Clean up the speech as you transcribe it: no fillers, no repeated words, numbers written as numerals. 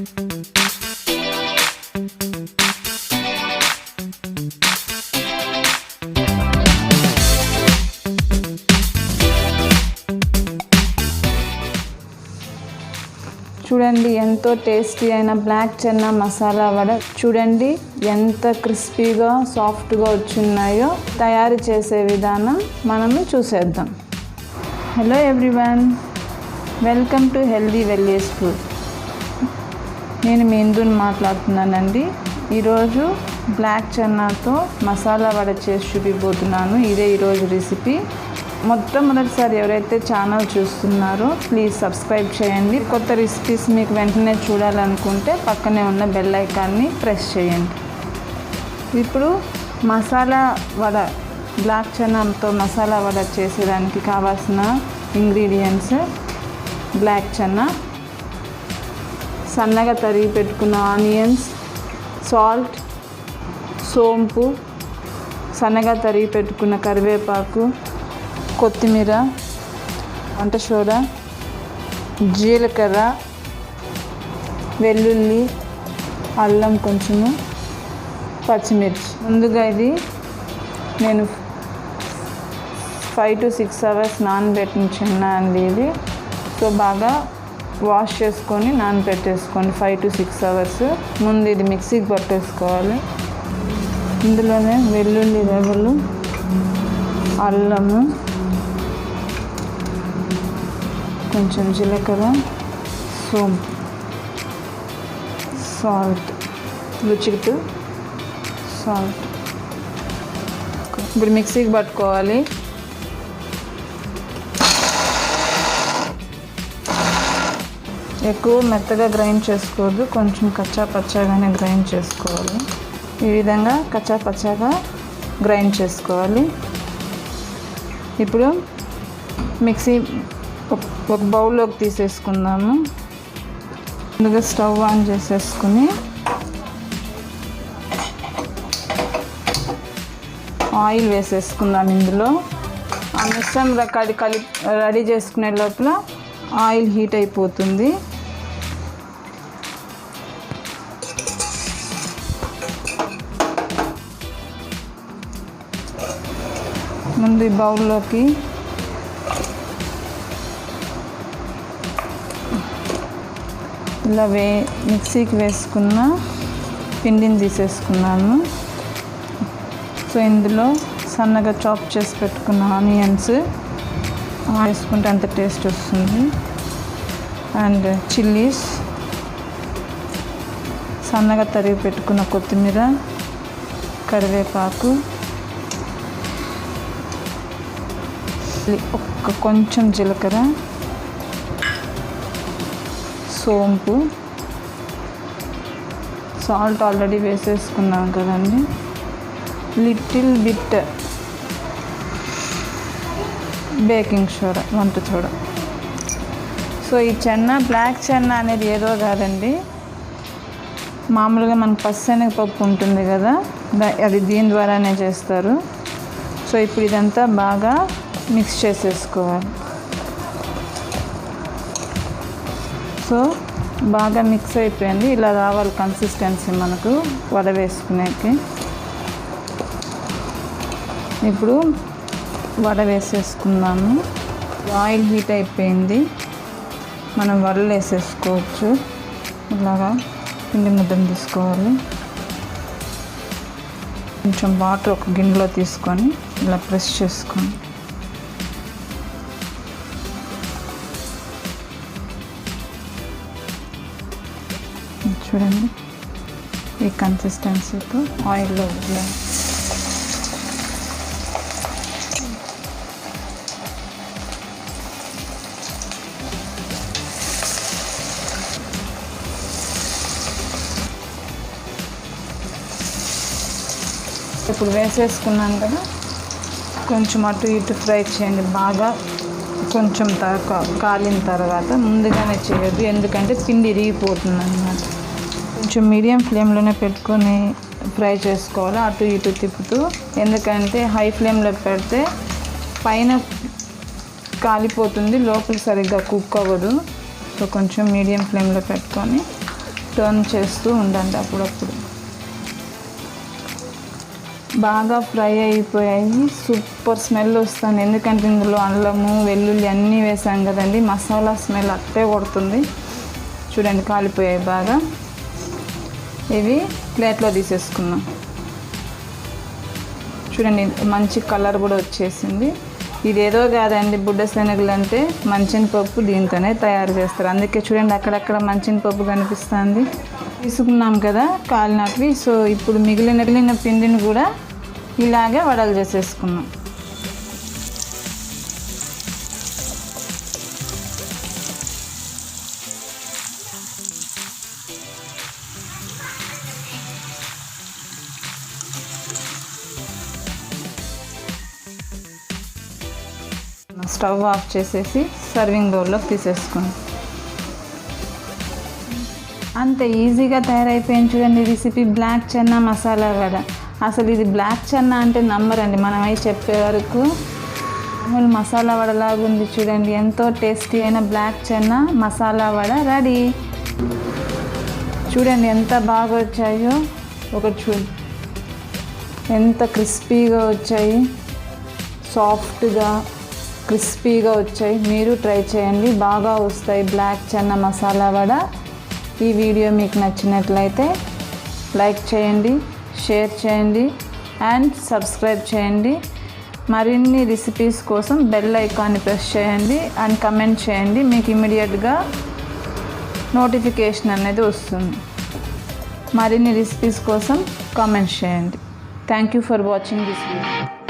చూడండి ఎంతో టేస్టీ అయిన బ్లాక్ చెన్నా మసాలా వడ చూడండి ఎంత క్రిస్పీగా సాఫ్ట్గా వచ్చున్నాయో. తయారు చేసే విధానం మనము చూసేద్దాం. Hello everyone, welcome to healthy village food. నేను మీ ఇందుని మాట్లాడుతున్నానండి. ఈరోజు బ్లాక్ చెన్నాతో మసాలా వడ చేసి చూపిపోతున్నాను. ఇదే ఈరోజు రెసిపీ. మొట్టమొదటిసారి ఎవరైతే ఛానల్ చూస్తున్నారో ప్లీజ్ సబ్స్క్రైబ్ చేయండి. కొత్త రెసిపీస్ మీకు వెంటనే చూడాలనుకుంటే పక్కనే ఉన్న బెల్ ఐకాన్ని ప్రెస్ చేయండి. ఇప్పుడు మసాలా వడ, బ్లాక్ చెన్నాతో మసాలా వడ చేసేదానికి కావాల్సిన ఇంగ్రీడియంట్స్: బ్లాక్ చెన్నా, సన్నగా తరిగి పెట్టుకున్న ఆనియన్స్, సాల్ట్, సోంపు, సన్నగా తరిగి పెట్టుకున్న కరివేపాకు, కొత్తిమీర, వంట సోడా, జీలకర్ర, వెల్లుల్లి, అల్లం కొంచెము, పచ్చిమిర్చి. ముందుగా ఇది నేను 5 to 6 hours నానబెట్టిన చెన్నా అండి ఇది. సో బాగా వాష్ చేసుకొని నానబెట్టేసుకోండి 5 to 6 hours. ముందు ఇది మిక్సీకి పట్టేసుకోవాలి. ఇందులోనే వెల్లుల్లి రెబ్బలు, అల్లము, కొంచెం జీలకర్ర, సోంపు, సాల్ట్, రుచికి సాల్ట్. ఇప్పుడు మిక్సీకి పట్టుకోవాలి. ఎక్కువ మెత్తగా గ్రైండ్ చేసుకోవద్దు, కొంచెం కచ్చా పచ్చాగానే గ్రైండ్ చేసుకోవాలి. ఈ విధంగా కచ్చా పచ్చాగా గ్రైండ్ చేసుకోవాలి. ఇప్పుడు మిక్సీ ఒక బౌల్లోకి తీసేసుకుందాము. ముందుగా స్టవ్ ఆన్ చేసేసుకుని ఆయిల్ వేసేసుకుందాం. ఇందులో ఆ మిశ్రమం రెడీ చేసుకునే లోపల ఆయిల్ హీట్ అయిపోతుంది. ముందు ఈ బౌల్లోకి ఇలా మిక్సీకి వేసుకున్న పిండిని తీసేసుకున్నాను. సో ఇందులో సన్నగా చాప్ చేసి పెట్టుకున్న ఆనియన్స్ వేసుకుంటే అంత టేస్ట్ వస్తుంది. అండ్ చిల్లీస్, సన్నగా తరిగి పెట్టుకున్న కొత్తిమీర, కరివేపాకు, కొంచెం జీలకర్ర, సోంపు, సాల్ట్ ఆల్రెడీ వేసేసుకున్నాం కదండి. లిటిల్ బిట్ బేకింగ్ సోడా, వంట సోడా. సో ఈ చెన్నా, బ్లాక్ చెన్నా అనేది ఏదో కాదండి, మామూలుగా మనకు పచ్చెనగపప్పు ఉంటుంది కదా, అది దీని ద్వారానే చేస్తారు. సో ఇప్పుడు ఇదంతా బాగా మిక్స్ చేసేసుకోవాలి. సో బాగా మిక్స్ అయిపోయింది. ఇలా రావాలి కన్సిస్టెన్సీ మనకు వడ వేసుకునేకి. ఇప్పుడు వడ వేసేసుకుందాము. ఆయిల్ హీట్ అయిపోయింది. మనం వడలు వేసేసుకోవచ్చు. ఇలాగా పిండి ముద్దను తీసుకోవాలి. కొంచెం వాటర్ ఒక గిన్నెలో తీసుకొని ఇలా ప్రెస్ చేసుకోండి. చూడండి ఈ కన్సిస్టెన్సీతో ఆయిల్లో వదిలేయాలి. ఇప్పుడు వేసేసుకున్నాను కదా, కొంచెం అటు ఇటు ఫ్రై చేయండి. బాగా కొంచెం కాలిన తర్వాత ముందుగానే చేయొద్దు, ఎందుకంటే పిండి ఇరిగిపోతుంది అన్నమాట. కొంచెం మీడియం ఫ్లేమ్లోనే పెట్టుకొని ఫ్రై చేసుకోవాలి, అటు ఇటు తిప్పుతూ. ఎందుకంటే హై ఫ్లేమ్లో పెడితే పైన కాలిపోతుంది, లోపల సరిగ్గా కుక్ అవ్వదు. సో కొంచెం మీడియం ఫ్లేమ్లో పెట్టుకొని టర్న్ చేస్తూ ఉండండి అప్పుడప్పుడు. బాగా ఫ్రై అయిపోయాయి. సూపర్ స్మెల్ వస్తుంది, ఎందుకంటే ఇందులో అల్లము వెల్లుల్లి అన్నీ వేసాం కదండి. మసాలా స్మెల్ అట్టే కొడుతుంది. చూడండి కాలిపోయాయి బాగా. ఇవి ప్లేట్లో తీసేసుకున్నాం. చూడండి మంచి కలర్ కూడా వచ్చేసింది. ఇదేదో కాదండి, బుడ్డ శనగలు అంటే మంచినపప్పు దీంతోనే తయారు చేస్తారు. అందుకే చూడండి అక్కడక్కడ మంచినపప్పు కనిపిస్తుంది. తీసుకున్నాం కదా కాలినట్వి. సో ఇప్పుడు మిగిలిన పిండిని కూడా ఇలాగే వడలు చేసేసుకున్నాం. స్టవ్ ఆఫ్ చేసేసి సర్వింగ్ బౌల్లోకి తీసేసుకున్నాం. అంత ఈజీగా తయారైపోయింది చూడండి రెసిపీ, బ్లాక్ చెన్నా మసాలా వడ. అసలు ఇది బ్లాక్ చెన్నా అంటే నమ్మరండి మనమై చెప్పే వరకు. మామూలు మసాలా వడలాగా ఉంది చూడండి. ఎంతో టేస్టీ అయిన బ్లాక్ చెన్నా మసాలా వడ రెడీ. చూడండి ఎంత బాగా వచ్చాయో. ఎంత క్రిస్పీగా వచ్చాయి, సాఫ్ట్గా క్రిస్పీగా వచ్చాయి. మీరు ట్రై చేయండి, బాగా వస్తాయి బ్లాక్ చెన్నా మసాలా వడ. ఈ వీడియో మీకు నచ్చినట్లయితే లైక్ చేయండి, షేర్ చేయండి అండ్ సబ్స్క్రైబ్ చేయండి. మరిన్ని రెసిపీస్ కోసం బెల్ ఐకాన్ని ప్రెస్ చేయండి అండ్ కమెంట్ చేయండి. మీకు ఇమీడియట్గా నోటిఫికేషన్ అనేది వస్తుంది. మరిన్ని రెసిపీస్ కోసం కామెంట్స్ చేయండి. Thank you for watching this video.